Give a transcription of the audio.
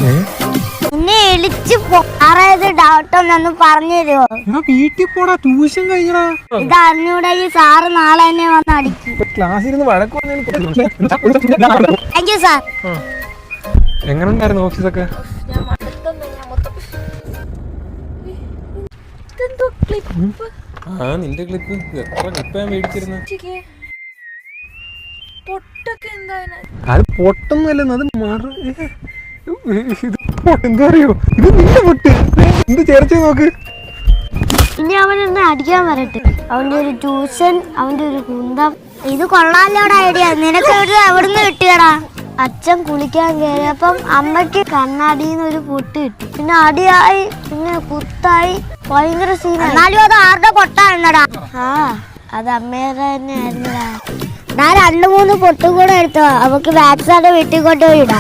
എന്നെ എളിച്ചു ഡൗട്ട് ഒന്നു പറഞ്ഞു തരുമോ? വീട്ടിൽ പോടാ, ട്യൂഷൻ കഴിഞ്ഞടാ. ഇത് അറിഞ്ഞൂടെ ഈ സാറ് നാളെ തന്നെ വന്ന് അടിക്കും. ക്ലാസ്സിൽ വഴക്ക് താങ്ക് യു സാർ. എങ്ങനെ ഉണ്ടായിരുന്നു ഓഫീസൊക്കെ? നിന്റെ ക്ലിപ്പ് എത്ര ക്ലിപ്പ് ഞാൻ മേടിച്ചിരുന്നു. അത് പൊട്ടൊന്നുമല്ല, അത് എന്താ അറിയോ, ഇത് നിന്റെ പൊട്ട്. എന്ത് ചേർച്ച നോക്ക്. ഇനി അവനൊന്ന് അടിക്കാൻ വരട്ടെ. അവന്റെ ഒരു ട്യൂഷൻ, അവന്റെ ഒരു കുന്തം. ഇത് കൊള്ളാലോടെ ഐഡിയ. നിനക്ക് എവിടുന്ന് കിട്ടിയടാ? അച്ഛൻ കുളിക്കാൻ കയറിയപ്പം അമ്മയ്ക്ക് കണ്ണാടിന്ന് ഒരു പൊട്ട് കിട്ടി. പിന്നെ അടിയായി, പിന്നെ കുത്തായി, ഭയങ്കര സീൻ. എന്നാലും അത് ആരുടെ പൊട്ടായിരുന്നടാ? ആ, അത് അമ്മയുടെ തന്നെ ആയിരുന്നടാ. ഞാൻ 2-3 പൊട്ടും കൂടെ എടുത്തോ. അവക്ക് വാക്സാഡ് വീട്ടിൽ കൊണ്ടുപോയി ഇടാം.